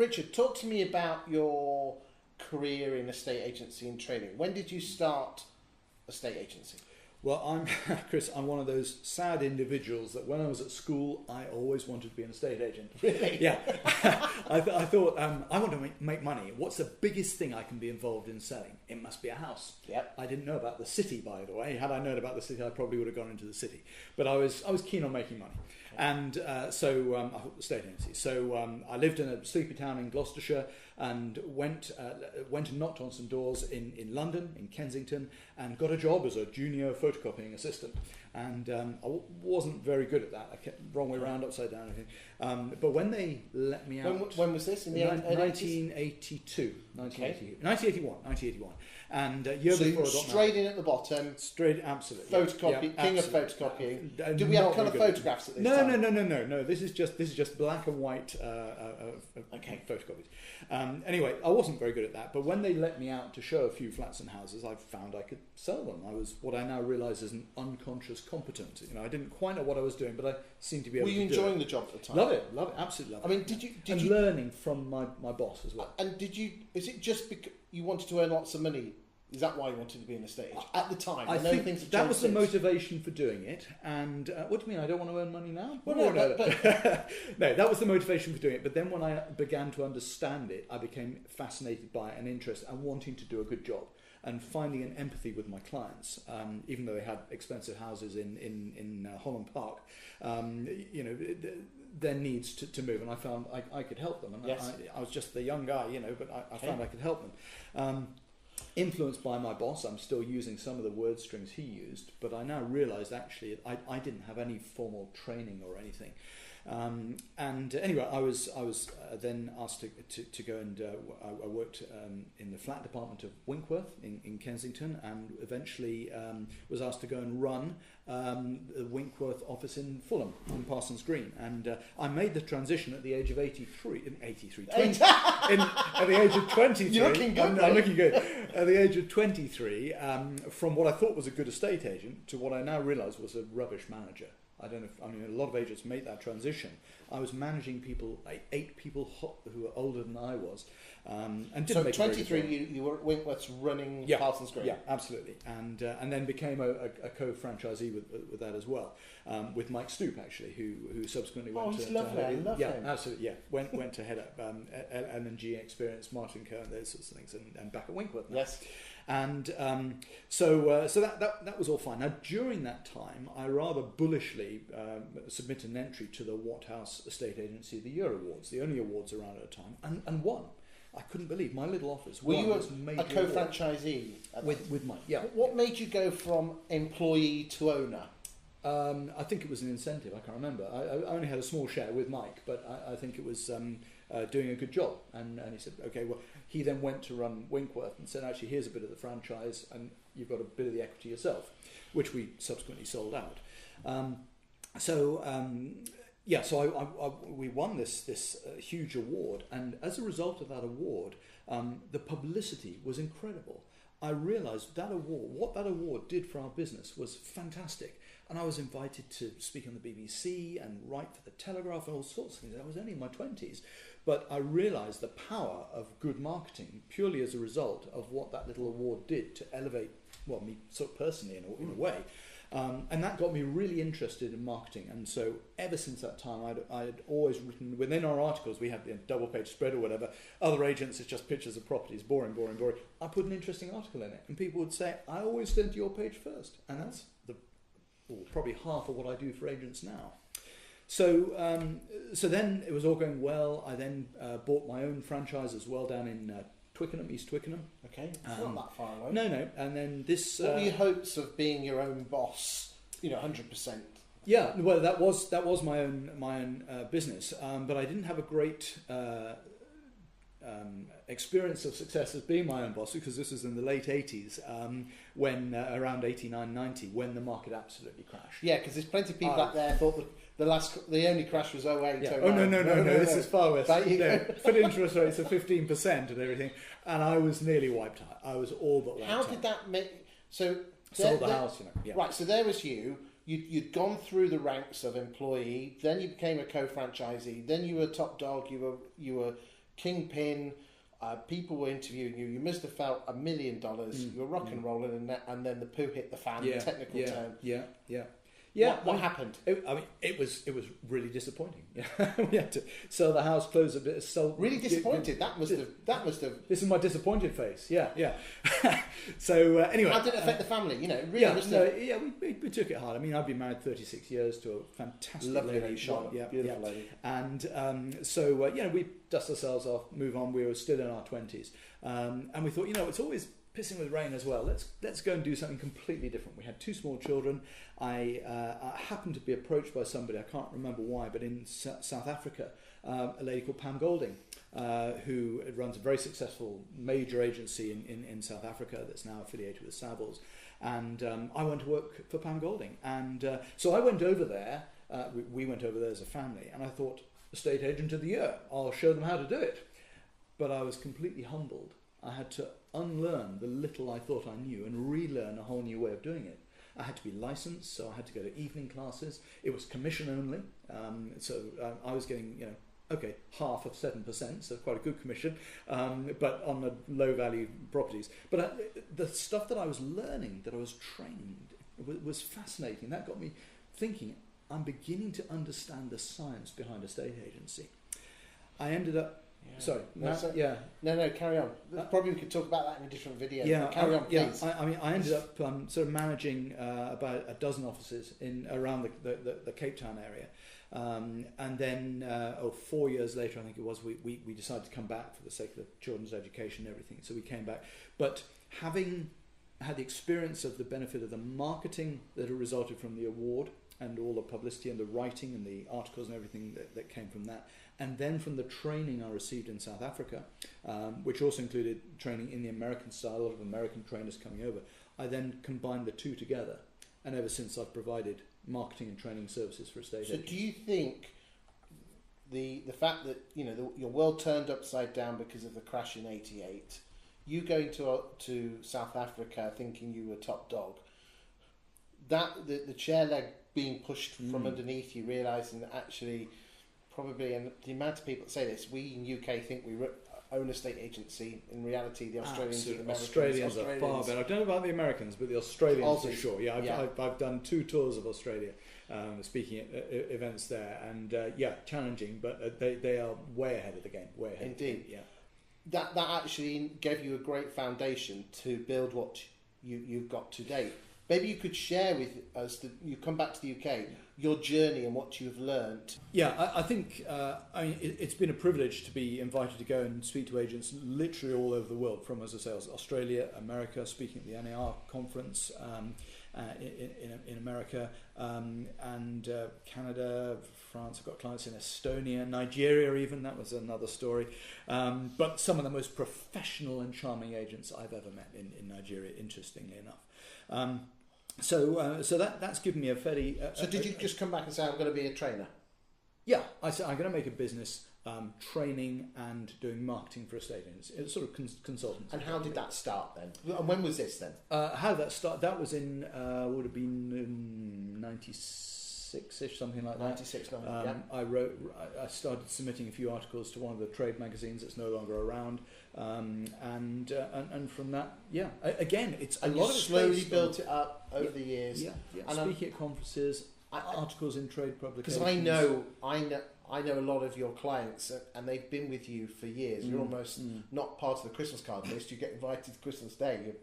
Richard, talk to me about your career in estate agency and trading. When did you start estate agency? Well, Chris, I'm one of those sad individuals that when I was at school, I always wanted to be an estate agent. Really? Yeah. I thought, I want to make money. What's the biggest thing I can be involved in selling? It must be a house. Yep. I didn't know about the city, by the way. Had I known about the city, I probably would have gone into the city. But I was keen on making money. Okay. And so I thought estate agency. So I lived in a sleepy town in Gloucestershire and went and knocked on some doors in London, in Kensington, and got a job as a junior photocopying assistant. And I wasn't very good at that. I kept wrong way round, upside down, everything. But when they let me out... When was this? In the 1982. 1981. And year so before I got straight in at the bottom. Straight, absolutely. Photocopy, yeah, king absolutely. of photocopying. Do we have colour photographs at this time? No. This is just black and white photocopies. Anyway, I wasn't very good at that, but when they let me out to show a few flats and houses, I found I could sell them. I was what I now realise is an unconscious competent. I didn't quite know what I was doing, but I seemed to be able to do it. Were you enjoying the job at the time? Love it, absolutely love it. I mean, did you learning from my boss as well. And is it just because you wanted to earn lots of money? Is that why you wanted to be an estate agent at the time? I think things that was the motivation for doing it. And what do you mean? I don't want to earn money now? Well, no, no, that was the motivation for doing it. But then when I began to understand it, I became fascinated by it and interested and wanting to do a good job and finding an empathy with my clients, even though they had expensive houses in Holland Park. Their needs to move, and I found I could help them. And yes. I was just the young guy, but I found I could help them. Influenced by my boss, I'm still using some of the word strings he used, but I now realise actually I didn't have any formal training or anything. And anyway, I was then asked to go and I worked in the flat department of Winkworth in Kensington, and eventually was asked to go and run the Winkworth office in Fulham, in Parsons Green. And I made the transition at the age of 20, at the age of 23. You're looking good, I'm looking good. At the age of 23, from what I thought was a good estate agent to what I now realise was a rubbish manager. I don't know a lot of agents make that transition. I was managing people, like 8 people who were older than I was. And didn't so make 23, you were at Winkworth's running Parsons Green? Yeah, absolutely. And then became a co-franchisee with that as well, with Mike Stoop, actually, who subsequently went he's to... lovely, I love him. Absolutely, yeah. Went to head up L&G Experience, Martin Cohen, those sorts of things, and back at Winkworth now. Yes. And so that was all fine. Now, during that time, I rather bullishly submitted an entry to the Watthouse Estate Agency of the Year Awards, the only awards around at the time, and won. I couldn't believe my little office. Were you a co-franchisee with Mike? Yeah. What made you go from employee to owner? I think it was an incentive. I can't remember. I only had a small share with Mike, but I think it was doing a good job. And he said, okay, well, he then went to run Winkworth and said, actually, here's a bit of the franchise and you've got a bit of the equity yourself, which we subsequently sold out. So we won this huge award. And as a result of that award, the publicity was incredible. I realised what that award did for our business was fantastic. And I was invited to speak on the BBC and write for the Telegraph and all sorts of things. I was only in my 20s. But I realised the power of good marketing purely as a result of what that little award did to elevate, me sort of personally in a way. And that got me really interested in marketing. And so ever since that time, I had always written, within our articles, we had the double-page spread or whatever. Other agents, it's just pictures of properties, boring. I put an interesting article in it. And people would say, I always send to your page first. And that's probably half of what I do for agents now. So then it was all going well. I then bought my own franchise as well down in Twickenham, East Twickenham. Okay, it's not that far away. No. And then this... What were your hopes of being your own boss, 100%? Yeah, well, that was my own business. But I didn't have a great experience of success as being my own boss, because this was in the late 80s, when around 89, 90, when the market absolutely crashed. Yeah, because there's plenty of people out there thought that the only crash was 08. Yeah. Oh, no, this is far worse. Fit interest rates of 15% and everything, and I was nearly wiped out. I was all but wiped out. How did that make... So sold the house, Yeah. Right, so there was you. You'd gone through the ranks of employee, then you became a co-franchisee, then you were top dog, you were kingpin. People were interviewing you. You must have felt $1 million. You were rock and rolling, and then the poo hit the fan. The technical term. Yeah. What happened? It was really disappointing. We had to sell the house, close a bit, sell. Really disappointed. That must have. This is my disappointed face. Yeah. So anyway, how did it affect the family? You know, really. We took it hard. I mean, I've been married 36 years to a fantastic lovely lady, Sean. Beautiful lady. And we dust ourselves off, move on. We were still in our 20s, and we thought, it's always pissing with rain as well. Let's go and do something completely different. We had 2 small children. I happened to be approached by somebody, I can't remember why, but in South Africa, a lady called Pam Golding, who runs a very successful major agency in South Africa that's now affiliated with Savills. And I went to work for Pam Golding. And so I went over there, we went over there as a family, and I thought, estate agent of the year, I'll show them how to do it. But I was completely humbled. I had to unlearn the little I thought I knew and relearn a whole new way of doing it. I had to be licensed, so I had to go to evening classes. It was commission only, so I was getting, half of 7%, so quite a good commission, but on the low value properties. But the stuff that I was learning, that I was trained, was fascinating. That got me thinking, I'm beginning to understand the science behind estate agency. I ended up... Sorry. No, carry on. Probably we could talk about that in a different video. Yeah, carry on, please. I ended up sort of managing about a dozen offices around the Cape Town area. And then 4 years later, I think it was, we decided to come back for the sake of the children's education and everything. So we came back. But having had the experience of the benefit of the marketing that had resulted from the award and all the publicity and the writing and the articles and everything that came from that, and then from the training I received in South Africa, which also included training in the American style, a lot of American trainers coming over, I then combined the two together. And ever since, I've provided marketing and training services for estate agents. So do you think the fact that your world turned upside down because of the crash in '88, you going to South Africa thinking you were top dog, that the chair leg being pushed from underneath you, realising that actually probably, and the amount of people that say this, we in UK think we own a estate agency. In reality, the Australians and Americans... Australians are far better. I don't know about the Americans, but the Australians for sure. Yeah, I've done 2 tours of Australia, speaking at events there, and challenging, but they are way ahead of the game. Way ahead. Indeed. Yeah. That actually gave you a great foundation to build what you've got today. Maybe you could share with us, you come back to the UK, your journey and what you've learned. Yeah, I think it's been a privilege to be invited to go and speak to agents literally all over the world, from, as I say, Australia, America, speaking at the NAR conference in America, and Canada, France. I've got clients in Estonia, Nigeria even, that was another story. But some of the most professional and charming agents I've ever met in Nigeria, interestingly enough. So that's given me a fairly... so did you just come back and say, I'm going to be a trainer? Yeah, I said, I'm going to make a business training and doing marketing for estate agents. It's sort of consultancy. And how did that start then? And when was this then? How did that start? That was in, would have been 96-ish, something like that. 96, yeah. I started submitting a few articles to one of the trade magazines that's no longer around. And from that, again, it's a lot of slowly built it up over the years. Yeah. And speaking at conferences, articles in trade publications. Because I know a lot of your clients, and they've been with you for years. You're almost not part of the Christmas card list. You get invited to Christmas Day.